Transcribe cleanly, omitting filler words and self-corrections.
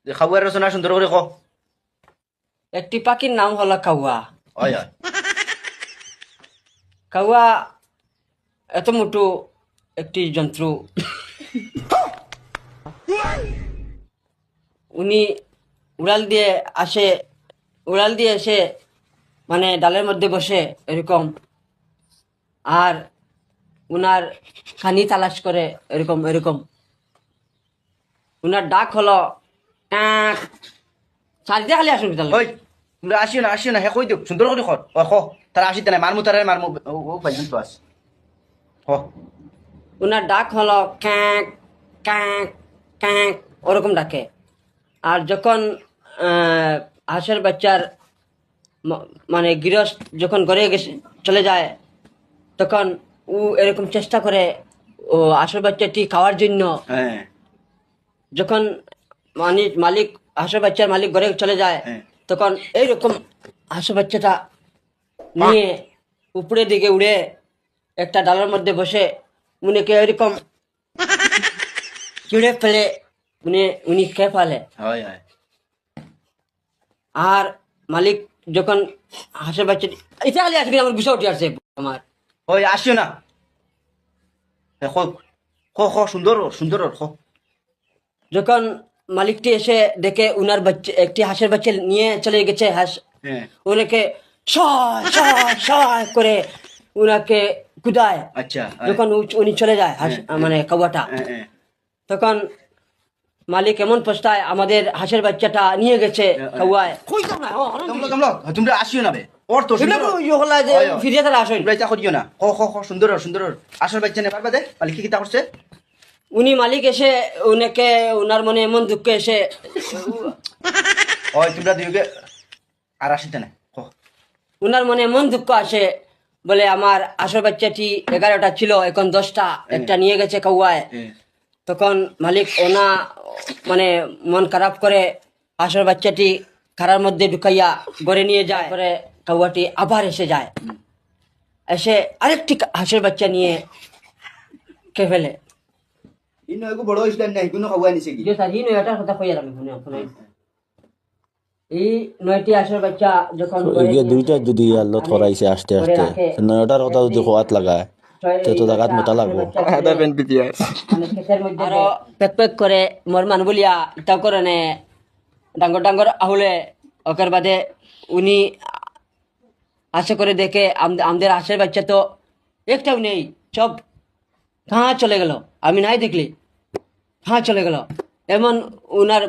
খাওয়ার রচনা সুন্দর করে ক। একটি পাখির নাম হলো কাউয়া। হয় হয়। কাউয়া এত মোটো একটি জন্তু। উনি উড়াল দিয়ে আসে, উড়াল দিয়ে এসে মানে ডালের মধ্যে বসে এরকম, আর উনার খানি তালাশ করে এরকম এরকম। উনার ডাক হলো কাক। সারিতে খালি আসুন বিদ্যালয়। ওই তোমরা আসিও না হে কই দিও সুন্দর করে কর। ও ক তারা আসিতে নাই মারমু তারা মারমু ও ভাইজন তো আস। হ উনার ডাক হলো ক্যাঁক ক্যাঁক ক্যাঁক, ওরকম ডাকে। আর যখন হাঁসের বাচ্চার মানে গৃহস্থ যখন ঘরে গেছে চলে যায়, তখন ও এরকম চেষ্টা করে ও হাঁসের বাচ্চাটি খাওয়ার জন্য। হ্যাঁ যখন মানে মালিক হাঁসের বাচ্চার মালিক ঘরে চলে যায়, হ্যাঁ। তখন এইরকম হাঁসের বাচ্চাটা নিয়ে উপরের দিকে উড়ে একটা ডালের মধ্যে বসে উনিকে এরকম চিড়ে ফেলে উনি খেয়ে ফেলে। হয় হয়। আর মালিক যখন হাঁসের বাচ্চাটি এটা খালি আজকে আমার গুছা উঠে আসছে আমার। ওই আসিও না হে ক ক ক সুন্দর সুন্দর ক। যখন মালিকটি এসে দেখে উনার বাচ্চা একটি হাঁসের বাচ্চা নিয়ে চলে গেছে, হাঁস হ্যাঁ উনাকে সয় করে উনাকে কুদায়। আচ্ছা হ্যাঁ, যখন উনি চলে যায় হাঁস মানে কাউয়াটা, হ্যাঁ, হ্যাঁ। তখন মালিক এমন পস্তায় আমাদের হাঁসের বাচ্চাটা নিয়ে গেছে কাউয়ায়। তোমরা আসিও না বে ওর তো সুন্দর হয়, হয়। ফিরিয়ে তারা আসেন। তোমরা ইচ্ছা করিও না ক ক ক সুন্দর সুন্দর আসল বাচ্চা নেবার বাদে মালিক কিতা করছে। উনি মালিক এসে উনাকে উনার মনে এমন দুঃখ এসে ওই তোমরা দুইকে আর আসিতে না ক। উনার মনে এমন দুঃখ আসে, বলে আমার আসল বাচ্চাটি 11টা ছিল, এখন 10টা, একটা নিয়ে গেছে কাউয়ায়। তখন মালিক ওনা মানে মন খারাপ করে আসল বাচ্চাটি খারার মধ্যে ঢুকাইয়া ঘরে নিয়ে যায়। পরে কাউয়াটি আবার এসে যায়, এসে আরেকটি হাঁসের বাচ্চা নিয়ে খেয়ে ফেলে। ইনো এগো বড় হইছে না ইগুনো খাওয়াই নিছে কি। যে স্যার এই নয়টার কথা কইয়া আমি শুনে এই 9টি হাঁসের বাচ্চা যখন এগে দুইটা যদি আল্লাহ থরাইছে আস্তে আস্তে নয়টার কথা যদি খোয়াত লাগায় তো জায়গাত মোটা লাগবো। আরো পেক পেক করে মরমান বলিয়া ইটা করে নে ডাঙ্গর ডাঙ্গর আহুলে ওকের বাদে উনি আশা করে দেখে আমাদের হাঁসের বাচ্চা তো একটাও নেই, সব কাঁ চলে গেল, আমি নাই দেখলি কাঁ চলে গেল। এমন উনার